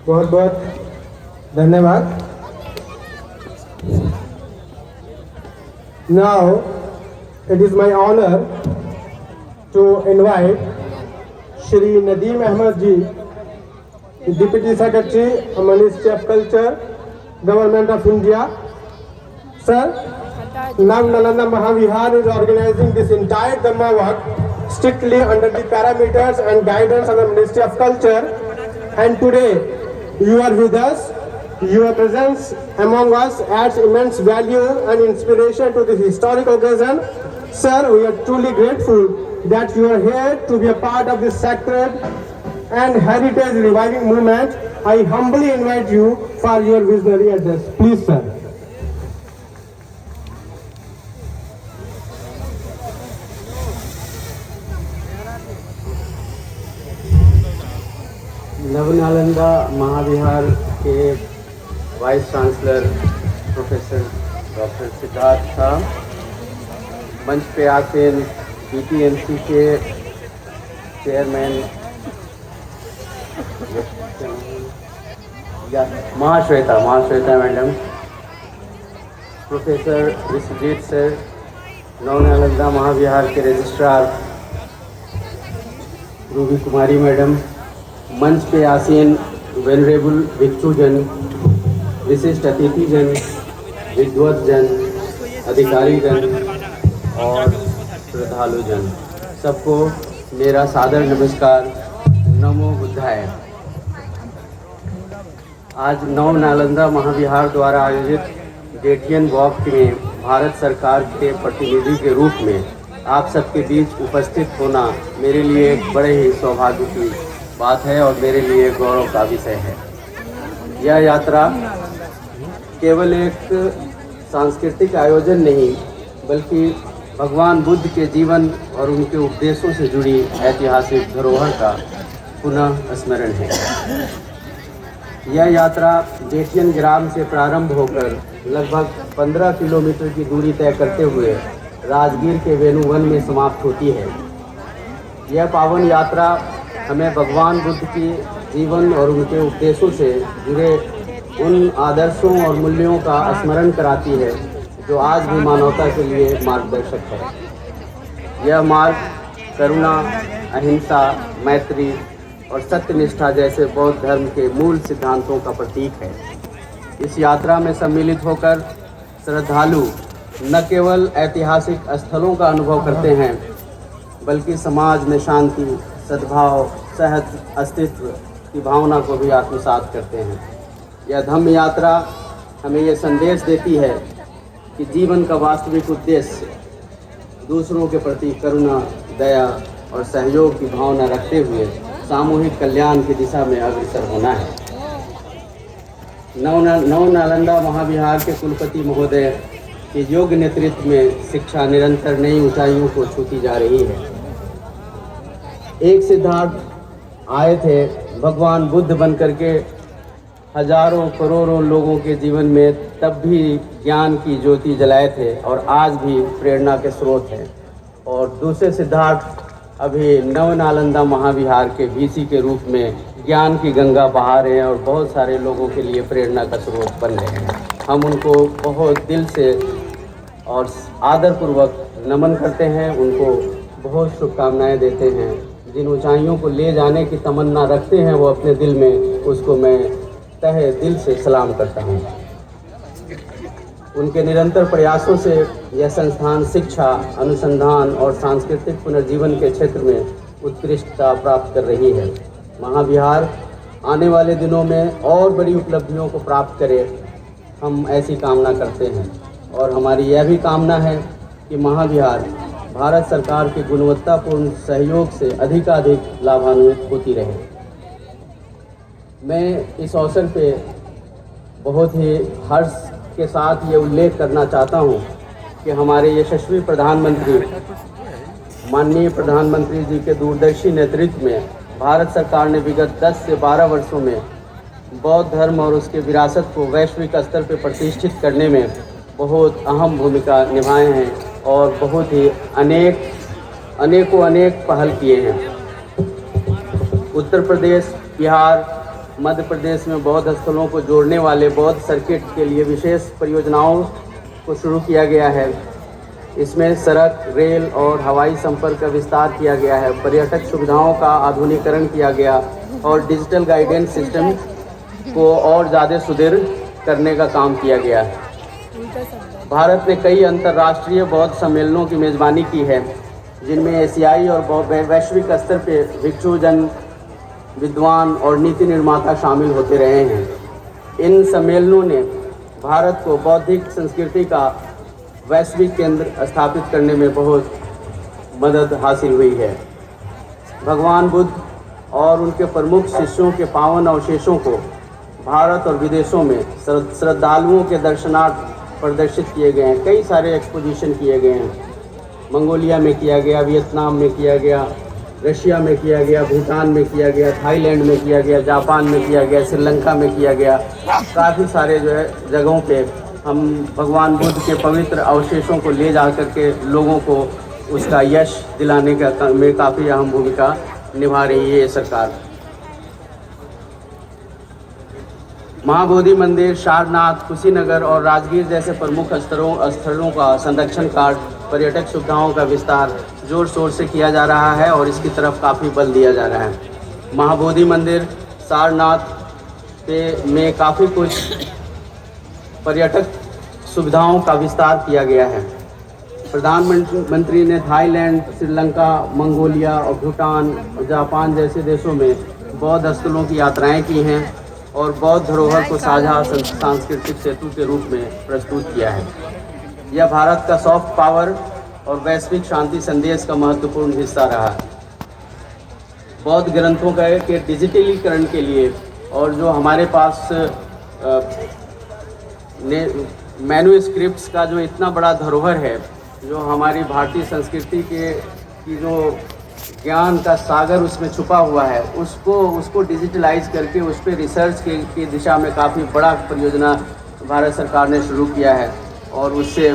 बहुत बहुत धन्यवाद। Now it is my honor to invite Shri Nadeem Ahmed ji, the Deputy Secretary, Ministry of Culture, Government of India. Sir, now Nalanda Mahavihar is organizing this entire Dhamma work strictly under the parameters and guidance of the Ministry of Culture. And today you are with us. Your presence among us adds immense value and inspiration to this historic occasion. Sir, we are truly grateful that you are here to be a part of this sacred and heritage reviving movement. I humbly invite you for your visionary address. Please, sir. Nava Nalanda Mahavihara के vice chancellor professor doctor Siddharth साहब, मंच पे आसीन PTMC के chairman Mahashweta madam, professor Vishwajit sir, Nava Nalanda Mahavihara के registrar Ruby कुमारी madam, मंच पे आसीन वेनरेबल भिक्षुजन, विशिष्ट अतिथिजन, विद्वतजन, अधिकारीगण और श्रद्धालुजन, सबको मेरा सादर नमस्कार। नमो बुद्धाय। आज नवनालंदा महाविहार द्वारा आयोजित गेटियन वॉक में भारत सरकार के प्रतिनिधि के रूप में आप सबके बीच उपस्थित होना मेरे लिए एक बड़े ही सौभाग्य की बात है और मेरे लिए गौरव का विषय है। यह यात्रा केवल एक सांस्कृतिक आयोजन नहीं, बल्कि भगवान बुद्ध के जीवन और उनके उपदेशों से जुड़ी ऐतिहासिक धरोहर का पुनः स्मरण है। यह यात्रा गेटियन ग्राम से प्रारंभ होकर लगभग 15 किलोमीटर की दूरी तय करते हुए राजगीर के वेणुवन में समाप्त होती है। यह पावन यात्रा हमें भगवान बुद्ध की जीवन और उनके उपदेशों से जुड़े उन आदर्शों और मूल्यों का स्मरण कराती है जो आज भी मानवता के लिए मार्गदर्शक है। यह मार्ग करुणा, अहिंसा, मैत्री और सत्यनिष्ठा जैसे बौद्ध धर्म के मूल सिद्धांतों का प्रतीक है। इस यात्रा में सम्मिलित होकर श्रद्धालु न केवल ऐतिहासिक स्थलों का अनुभव करते हैं, बल्कि समाज में शांति, सद्भाव, सहज अस्तित्व की भावना को भी आत्मसात करते हैं। यह धम्म यात्रा हमें यह संदेश देती है कि जीवन का वास्तविक उद्देश्य दूसरों के प्रति करुणा, दया और सहयोग की भावना रखते हुए सामूहिक कल्याण की दिशा में अग्रसर होना है। नवनालंदा महाविहार के कुलपति महोदय के योग्य नेतृत्व में शिक्षा निरंतर नई ऊंचाइयों को छूती जा रही है। एक सिद्धार्थ आए थे भगवान बुद्ध बन करके हजारों करोड़ों लोगों के जीवन में तब भी ज्ञान की ज्योति जलाए थे और आज भी प्रेरणा के स्रोत हैं। और दूसरे सिद्धार्थ अभी नव नालंदा महाविहार के वीसी के रूप में ज्ञान की गंगा बहा रहे हैं और बहुत सारे लोगों के लिए प्रेरणा का स्रोत बन रहे हैं। हम उनको बहुत दिल से और आदरपूर्वक नमन करते हैं, उनको बहुत शुभकामनाएं देते हैं। जिन ऊंचाइयों को ले जाने की तमन्ना रखते हैं वो अपने दिल में, उसको मैं तहे दिल से सलाम करता हूँ। उनके निरंतर प्रयासों से यह संस्थान शिक्षा, अनुसंधान और सांस्कृतिक पुनर्जीवन के क्षेत्र में उत्कृष्टता प्राप्त कर रही है। महाविहार आने वाले दिनों में और बड़ी उपलब्धियों को प्राप्त करे, हम ऐसी कामना करते हैं। और हमारी यह भी कामना है कि महाविहार भारत सरकार के गुणवत्तापूर्ण सहयोग से अधिकाधिक लाभान्वित होती रहे। मैं इस अवसर पे बहुत ही हर्ष के साथ ये उल्लेख करना चाहता हूँ कि हमारे यशस्वी प्रधानमंत्री, माननीय प्रधानमंत्री जी के दूरदर्शी नेतृत्व में भारत सरकार ने विगत 10 से 12 वर्षों में बौद्ध धर्म और उसके विरासत को वैश्विक स्तर पर प्रतिष्ठित करने में बहुत अहम भूमिका निभाए हैं और बहुत ही अनेक पहल किए हैं। उत्तर प्रदेश, बिहार, मध्य प्रदेश में बौद्ध स्थलों को जोड़ने वाले बौद्ध सर्किट के लिए विशेष परियोजनाओं को शुरू किया गया है। इसमें सड़क, रेल और हवाई संपर्क का विस्तार किया गया है, पर्यटक सुविधाओं का आधुनिकीकरण किया गया और डिजिटल गाइडेंस सिस्टम को और ज़्यादा सुदृढ़ करने का काम किया गया है। भारत ने कई अंतर्राष्ट्रीय बौद्ध सम्मेलनों की मेज़बानी की है, जिनमें एशियाई और वैश्विक स्तर पर भिक्षुजन, विद्वान और नीति निर्माता शामिल होते रहे हैं। इन सम्मेलनों ने भारत को बौद्धिक संस्कृति का वैश्विक केंद्र स्थापित करने में बहुत मदद हासिल हुई है। भगवान बुद्ध और उनके प्रमुख शिष्यों के पावन अवशेषों को भारत और विदेशों में श्रद्धालुओं के दर्शनार्थ प्रदर्शित किए गए हैं। कई सारे एक्सपोजिशन किए गए हैं। मंगोलिया में किया गया, वियतनाम में किया गया, रशिया में किया गया, भूटान में किया गया, थाईलैंड में किया गया, जापान में किया गया, श्रीलंका में किया गया। काफ़ी सारे जो है जगहों पे हम भगवान बुद्ध के पवित्र अवशेषों को ले जा कर के लोगों को उसका यश दिलाने का में काफ़ी अहम भूमिका निभा रही है ये सरकार। महाबोधि मंदिर, सारनाथ, कुशीनगर और राजगीर जैसे प्रमुख स्थलों का संरक्षण कार्य, पर्यटक सुविधाओं का विस्तार जोर शोर से किया जा रहा है और इसकी तरफ काफ़ी बल दिया जा रहा है। महाबोधि मंदिर, सारनाथ में काफ़ी कुछ पर्यटक सुविधाओं का विस्तार किया गया है। प्रधानमंत्री ने थाईलैंड, श्रीलंका, मंगोलिया और भूटान और जापान जैसे देशों में बौद्ध स्थलों की यात्राएं की हैं और बौद्ध धरोहर को साझा सांस्कृतिक सेतु के रूप में प्रस्तुत किया है। यह भारत का सॉफ्ट पावर और वैश्विक शांति संदेश का महत्वपूर्ण हिस्सा रहा है। बौद्ध ग्रंथों के डिजिटलीकरण के लिए और जो हमारे पास मैन्युस्क्रिप्ट्स का जो इतना बड़ा धरोहर है, जो हमारी भारतीय संस्कृति की जो ज्ञान का सागर उसमें छुपा हुआ है, उसको डिजिटलाइज करके उस पर रिसर्च की दिशा में काफ़ी बड़ा परियोजना भारत सरकार ने शुरू किया है। और उससे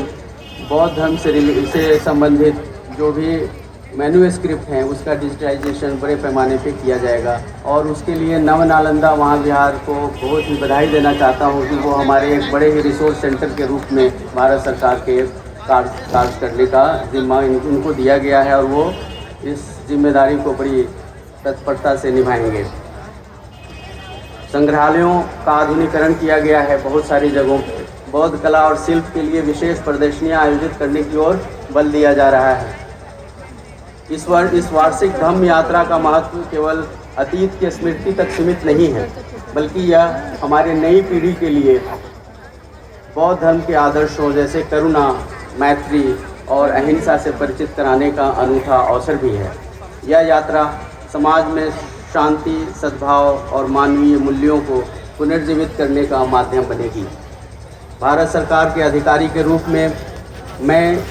बौद्ध धर्म से संबंधित जो भी मैन्युस्क्रिप्ट हैं उसका डिजिटाइजेशन बड़े पैमाने पे किया जाएगा। और उसके लिए नव नालंदा महाविहार को बहुत ही बधाई देना चाहता हूँ कि वो हमारे एक बड़े ही रिसोर्स सेंटर के रूप में भारत सरकार के कार्य करने का जिम्मा उनको दिया गया है और वो इस जिम्मेदारी को बड़ी तत्परता से निभाएंगे। संग्रहालयों का आधुनिकीकरण किया गया है बहुत सारी जगहों पर। बौद्ध कला और शिल्प के लिए विशेष प्रदर्शनियां आयोजित करने की ओर बल दिया जा रहा है। इस वार्षिक धम्म यात्रा का महत्व केवल अतीत की स्मृति तक सीमित नहीं है, बल्कि यह हमारे नई पीढ़ी के लिए बौद्ध धर्म के आदर्शों जैसे करुणा, मैत्री और अहिंसा से परिचित कराने का अनूठा अवसर भी है। यह यात्रा समाज में शांति, सद्भाव और मानवीय मूल्यों को पुनर्जीवित करने का माध्यम बनेगी। भारत सरकार के अधिकारी के रूप में मैं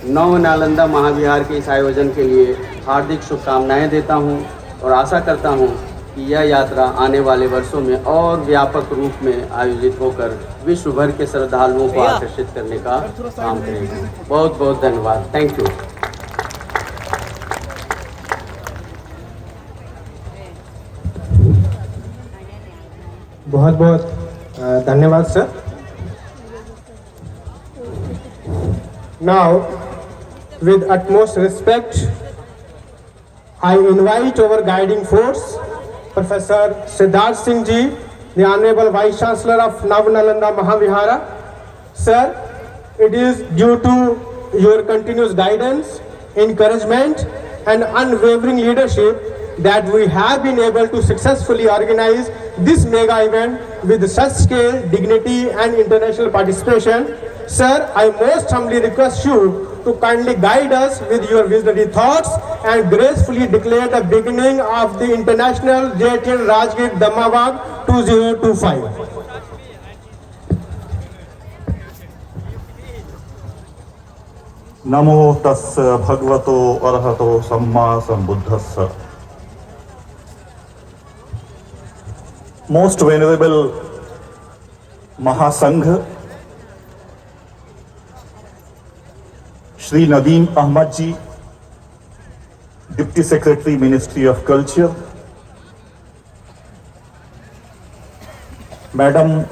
नव नालंदा महाविहार के इस आयोजन के लिए हार्दिक शुभकामनाएं देता हूं और आशा करता हूं कि यह यात्रा आने वाले वर्षों में और व्यापक रूप में आयोजित होकर विश्व भर के श्रद्धालुओं को आकर्षित करने का काम करेगी। बहुत बहुत धन्यवाद। Thank you. बहुत बहुत धन्यवाद sir. Now, with utmost respect, I invite our guiding force, Professor Siddharth Singh Ji, the Honorable Vice Chancellor of Nav Nalanda Mahavihara. Sir, it is due to your continuous guidance, encouragement and unwavering leadership that we have been able to successfully organize this mega event with such scale, dignity and international participation. Sir, I most humbly request you to kindly guide us with your visionary thoughts and gracefully declare the beginning of the International JTN Rajgir Dhammawag 2025. नमो तस्स भगवतो अरहतो सम्मा संबुद्धस्स। Most Venerable Mahasangh, Shri Nadeem Ahmad Ji, Deputy Secretary, Ministry of Culture, Madam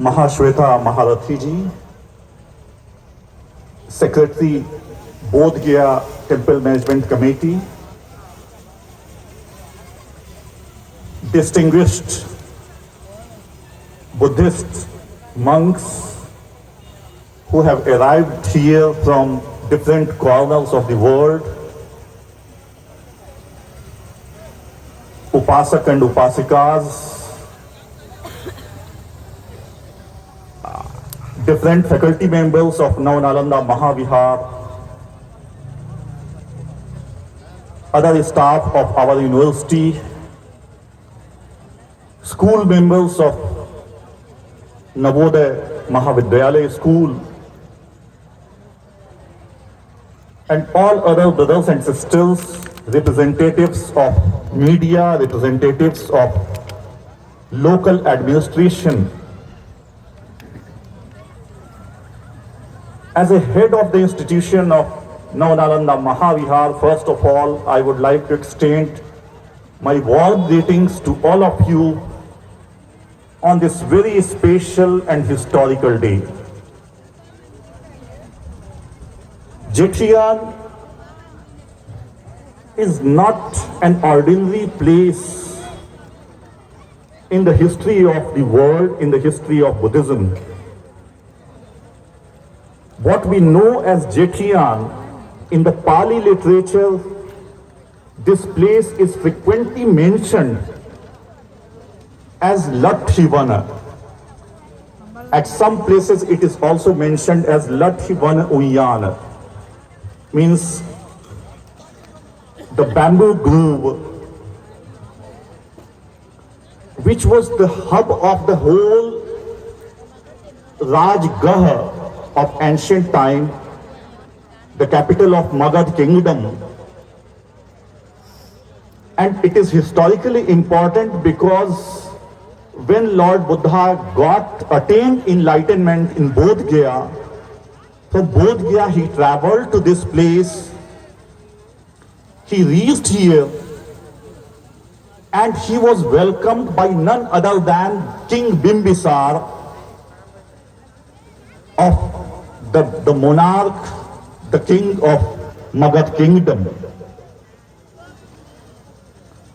Mahashweta Maharathi Ji, Secretary, Bodh Gaya Temple Management Committee, distinguished Buddhist monks who have arrived here from different corners of the world, Upasak and Upasikas, different faculty members of Nav Nalanda Mahavihar, other staff of our university, school members of Navodaya Mahavidyalaya School, and all other brothers and sisters, representatives of media, representatives of local administration. As a head of the institution of Nav Nalanda Mahavihar, first of all, I would like to extend my warm greetings to all of you on this very special and historical day. JTN is not an ordinary place in the history of the world, in the history of Buddhism. What we know as JTN in the Pali literature, this place is frequently mentioned as Lathivana. At some places it is also mentioned as Lathivana Uyana, means the bamboo grove, which was the hub of the whole Rajgah of ancient time, the capital of Magad kingdom. And it is historically important because when Lord Buddha attained enlightenment in Bodh Gaya, from Bodh Gaya he traveled to this place, he reached here, and he was welcomed by none other than King Bimbisar of the monarch, the king of Magad kingdom.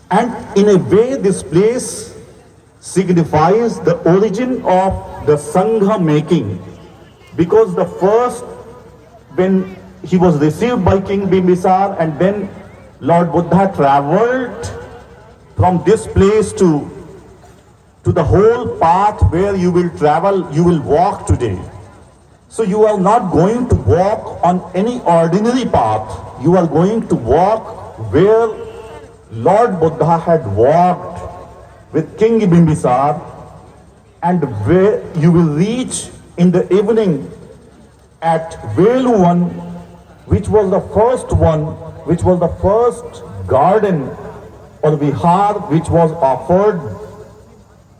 And in a way this place signifies the origin of the Sangha making, because the first, when he was received by King Bimbisar and then Lord Buddha traveled from this place to the whole path where you will travel, you will walk today. So you are not going to walk on any ordinary path, you are going to walk where Lord Buddha had walked with King Bimbisar, and where you will reach in the evening at Veluvan, which was the first one, which was the first garden or Vihar which was offered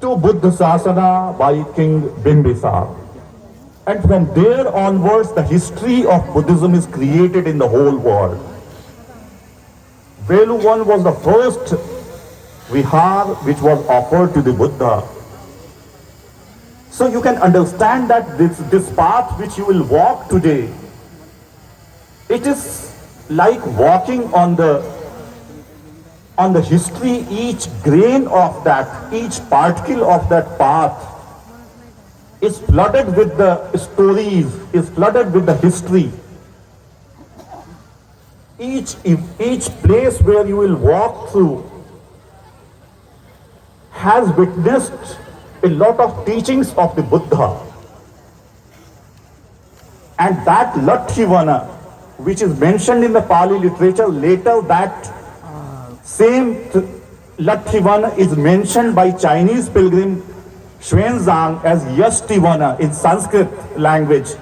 to Buddha Sasana by King Bimbisar. And from there onwards, the history of Buddhism is created in the whole world. Veluvan was the first Vihar which was offered to the Buddha. So you can understand that this path which you will walk today, it is like walking on the history. Each grain of that, each particle of that path is flooded with the stories, is flooded with the history. Each place where you will walk through has witnessed a lot of teachings of the Buddha. And that Latthivana, which is mentioned in the Pali literature, later that same Latthivana is mentioned by Chinese pilgrim Xuanzang as Yashtivana in Sanskrit language.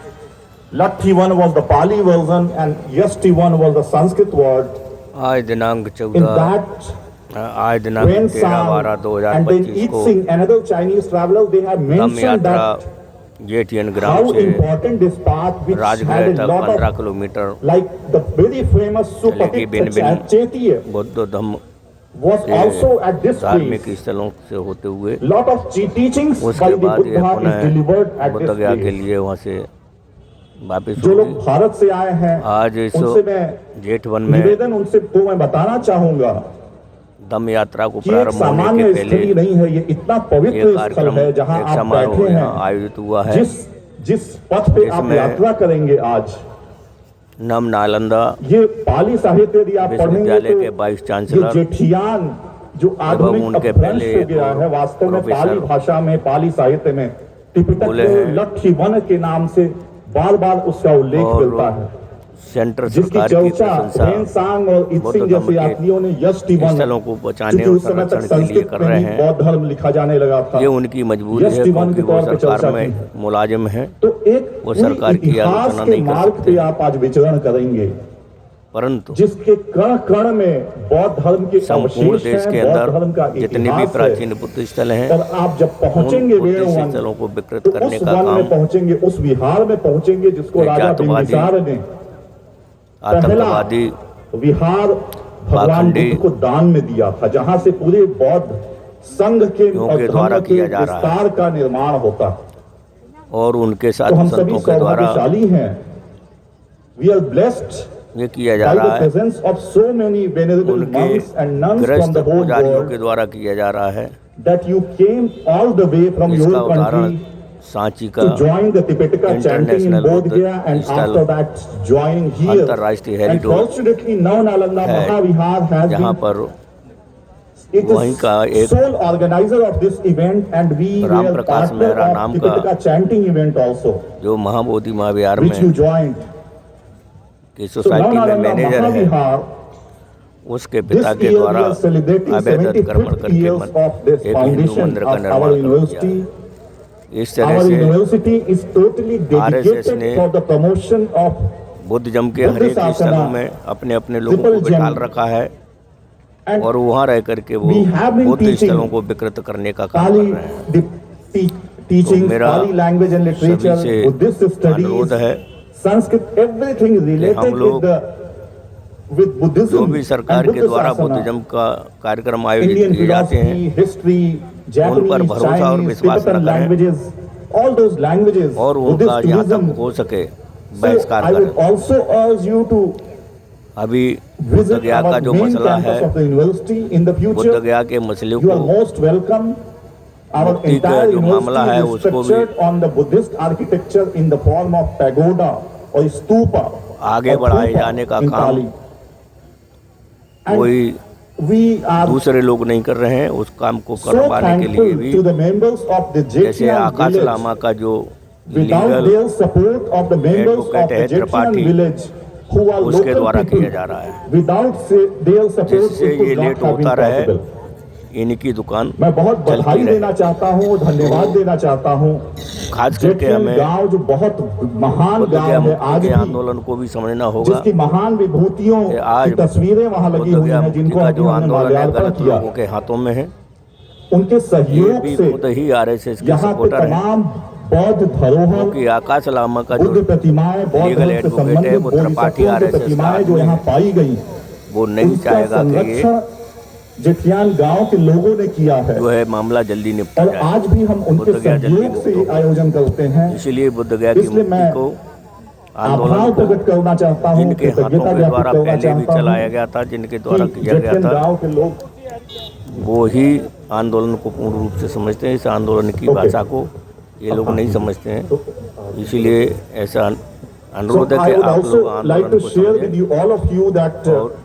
Latthivana was the Pali version and Yashtivana was the Sanskrit word. आज दिनांक In that, 13/12/2025 and then Eat को Sing, another Chinese traveler, they have Dhamma mentioned yatra that Jethian gram how से important this path, which Rajgriha had a तक lot 15 of, kilometre like the very famous लेकिन भिन्न Supatita Chaitya बौद्ध धम्म was also at this धार्मिक place. स्थलों से होते हुए Lot of teachings by उसके the बाद ये Buddha is delivered पुनः at बुद्ध this गया के place. लिए वहाँ से वापिस जो लोग हुए। भारत से आए हैं आज इस उनसे मैं जेठ वन में निवेदन उनसे को मैं बताना चाहूंगा धम्म यात्रा को कि एक प्रारंभ होने सामान्य के स्थली पहले नहीं है, ये इतना एक पवित्र स्थल कार्यक्रम है जहां एक आप समारोह बैठे यहाँ हैं। आयोजित हुआ है जिस पथ पे आप जिसमें यात्रा करेंगे आज, नम नालंदा ये पाली साहित्य यदि आप पढ़ेंगे विश्वविद्यालय तो के वाइस ये चांसलर जेठियान जो आधुनिक उनके अपभ्रंश पहले हो गया है, वास्तव में प्रोफेसर पाली भाषा में, पाली साहित्य में टिपिटक बोले हैं लट्ठीवन के नाम से बार बार उसका उल्लेख और मिलता है, सेंट्रल जिसकी सरकार की चर्चा प्रशंसा सांग और बौद्ध इत्सिंग धर्म जैसे के यात्रियों ने यष्टिवन, स्थलों को बचाने क्योंकि और उस समय तक संरक्षण के लिए संस्कृत कर में रहे ही हैं। बौद्ध धर्म लिखा जाने लगा था। ये उनकी मजबूरी है यष्टिवन क्योंकि के वो तौर पे सरकार चर्चा में की। मुलाजिम है, तो एक वो सरकार की इतिहास आलोचना के नहीं कर मार्ग सकते। पे आप आज विचरण करेंगे, परंतु जिसके कण कण में बौद्ध धर्म के संपूर्ण अवशेष देश हैं, के बौद्ध अंदर धर्म का जितने भी इतिहास प्राचीन है। बुद्ध स्थल हैं और आप जब पहुंचेंगे उन बुद्ध वेणुवन, स्थलों को विकृत तो करने उस का वन में काम पहुंचेंगे, उस विहार में पहुंचेंगे जिसको एक राजा जातवादी, बिंबिसार ने पहला आतंकवादी विहार भगवान पाखंडी बुद्ध को दान में दिया था, जहां से पूरे बौद्ध संघ के और के द्वारा धर्म के किया जा रहा है विस्तार का निर्माण होता है। और उनके तो हम साथ सभी संतों के द्वारा सौभाग्यशाली हैं। वी आर ब्लेस्ड ये किया जा by the रहा है, presence of so many venerable उनके monks and nuns from ग्रस्त the whole पुजारियों के world, द्वारा किया जा रहा है। that you came all the way from इसका your उदाहरण country सांची का to join the Tipitaka chanting in International Bodh Gaya and Buddhist after that joining here. अंतर्राष्ट्रीय And heritage fortunately now Nalanda है, Mahavihar has जहाँ been, पर it वहीं is का एक sole organizer of this event and we Ram were Prakash partner Mehra of नाम का Tipitaka chanting event also, जो महाबोधि महाविहार which you में joined. की So now सोसाइटी में Nalanda मैनेजर है, Mahavihar, उसके this पिता के year द्वारा we are celebrating अवैध अतिक्रमण 75 करके years of this एक हिंदू foundation मंदिर का of our निर्माण कर दिया university. है। इस तरह Our से university is totally RSS ने dedicated for the promotion of Buddhism के हर एक बुद्ध स्थलों शासना, में अपने अपने लोगों को Triple बिठाल Gem, रखा है and और वहाँ रह करके वो we have been Buddha teaching स्थलों को विकृत करने का काम कर Pali रहे हैं। teachings, मेरा Pali language and literature, सभी से Buddhist studies, अनुरोध है Sanskrit, everything related हम लोग with जो Buddhism भी and सरकार के Buddha द्वारा Sasana, बुद्धिज्म का कार्यक्रम आयोजित Indian किए जाते हैं philosophy, history, उन पर Japanese, भरोसा और Chinese, विश्वास न Tibetan करें languages, all those languages, और उनका Buddhist जहाँ तक tourism. हो सके So बहिष्कार I would करें। also urge you to अभी बुद्ध visit गया का our जो main मसला है, campus of the university in the Buddha future. गया के मसले You are को most welcome. Our मुक्ति का entire जो मामला है university is उसको भी structured on the Buddhist architecture in the form of pagoda or stupa. आगे or बढ़ाए stupa जाने का in काम Pali. And कोई we are दूसरे लोग नहीं कर रहे हैं, उस काम को so करवाने के लिए thankful भी to the members of the जैसे Jettian आकाश village. लामा का जो Without legal their support of the members of advocate the है Jettian Tripathi, village who are उसके local द्वारा people, किया जा रहा है, without their support जिससे it ये could not late have been होता रहे, possible. इनकी दुकान मैं बहुत चलती बधाई रहे। देना चाहता हूँ, धन्यवाद देना चाहता हूँ। खास करके जेठियन हमें गांव जो बहुत महान बुद्ध गांव गया है, मुक्ति आज के भी आंदोलन को भी समझना होगा जिसकी महान विभूतियों कि आज की तस्वीरें वहां लगी बुद्ध हुई गया हैं, मुक्ति जिनको का अभी जो हमने आंदोलन है माल्यार्पण गलत किया। लोगों के हाथों में है। उनके ये सहयोग भी से खुद ही आरएसएस के यहाँ पे सपोर्टर हैं, तमाम बौद्ध धरोहर, क्योंकि आकाश लामा का जो बुद्ध प्रतिमाएं, बौद्ध लीगल धर्म से एडवोकेट है संबंधित वो त्रिपाठी बोधिसत्वों की आरएसएस का प्रतिमाएं जो आदमी यहाँ है। पाई गई, वो नहीं उसका चाहेगा कि ये संरक्षण जेठियान गांव के लोगों ने किया है जो है मामला जल्दी निपटा और जाए। आज भी हम उनके बुद्ध गया जल्दी सहयोग मुक्त से हो। आयोजन करते हैं। इसलिए बुद्ध गया की इसलिए मैं मुक्ति को आभार आंदोलन को प्रकट करना चाहता हूँ, जिनके हाथों कृतज्ञता के ज्ञापित द्वारा करना पहले भी चाहता चलाया हूँ गया था, जिनके द्वारा कि किया गया जेठियन था, गांव के लोग वो ही आंदोलन को पूर्ण रूप से समझते हैं। इस आंदोलन की Okay. भाषा को ये लोग नहीं समझते हैं, इसीलिए ऐसा So अनुरोध है I कि would आप also लोग like आंदोलन to को share with समझें you, all of you, that और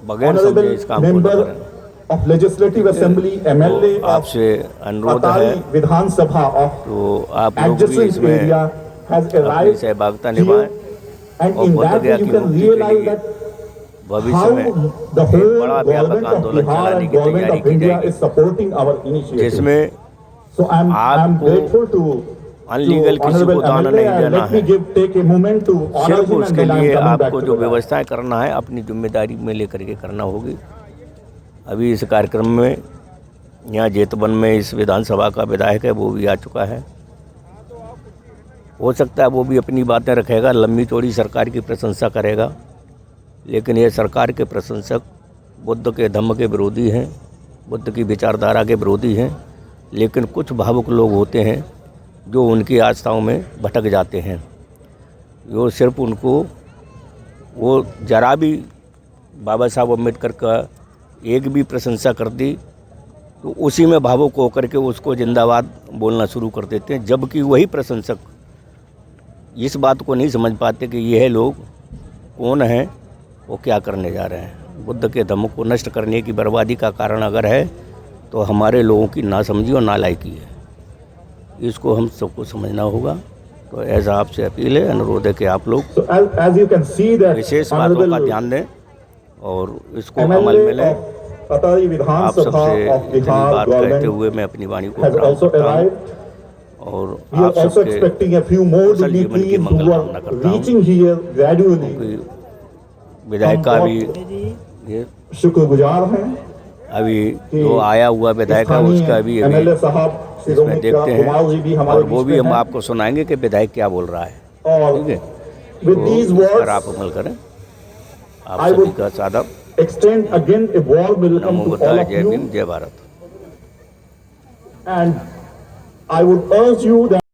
बगैर समझे honorable इस काम को न member करें। of Legislative Assembly, MLA तो of आपसे अनुरोध है Atari Vidhan Sabha of तो आप लोग भी adjacent इसमें area has अपनी arrived सहभागिता here, निभाएं and और in बुद्ध that गया way you की can मुक्ति के realize लिए that भविष्य how में the एक whole बड़ा व्यापक government of आंदोलन Bihar चलाने and की government तैयारी of की India जाएगी, is supporting our initiative. जिसमें So I'm आपको grateful to अनलीगल किसी honorable को दान MLA, नहीं and देना let me है। take a moment to honor सिर्फ him, and उसके then I'm लिए coming back आपको to जो the matter. व्यवस्थाएं करना है अपनी जिम्मेदारी में लेकर के करना होगी। अभी इस कार्यक्रम में यहाँ जेतवन में इस विधानसभा का विधायक है वो भी आ चुका है, हो सकता है वो भी अपनी बातें रखेगा, लंबी चौड़ी सरकार की प्रशंसा करेगा, लेकिन ये सरकार के प्रशंसक बुद्ध के धम्म के विरोधी हैं, बुद्ध की विचारधारा के विरोधी हैं, लेकिन कुछ भावुक लोग होते हैं जो उनकी आस्थाओं में भटक जाते हैं। वो सिर्फ उनको वो जरा भी बाबा साहब अम्बेडकर का एक भी प्रशंसा कर दी तो उसी में भावुक होकर के उसको जिंदाबाद बोलना शुरू कर देते हैं, जबकि वही प्रशंसक इस बात को नहीं समझ पाते कि यह लोग कौन हैं, वो क्या करने जा रहे हैं। बुद्ध के धम्म को नष्ट करने की बर्बादी का कारण अगर है तो हमारे लोगों की नासमझी और नालायकी है, इसको हम सबको समझना होगा। तो ऐसा आपसे अपील है, अनुरोध है कि आप लोग So as you can see that विशेष बातों का honorable ध्यान दें और इसको अमल में MLA लें। of Atari Vidhan आप Sabha सबसे of इतनी Bihar बात कहते government हुए मैं अपनी वाणी को has विराम also करता हूँ arrived. और We are आप also सबके expecting a few more कुशल जीवन की dignitaries मंगल who कामना are करता हूँ, reaching here gradually. क्योंकि विधायक का भी ये शुक्रगुजार हैं अभी कि जो आया हुआ विधायक है उसका भी अभी MLA साहब श्री इसमें रोहित देखते कुमार जी भी हैं हमारे और वो बीच भी में हम हैं। आपको सुनाएंगे कि विधायक क्या बोल रहा है, और ठीक है। with तो these इस पर आप words अमल करें। आप I सभी would का सादर extend again a warm welcome NaMo to all बुद्धाय, of जय you, भीम, जय Bharat. and I would urge you that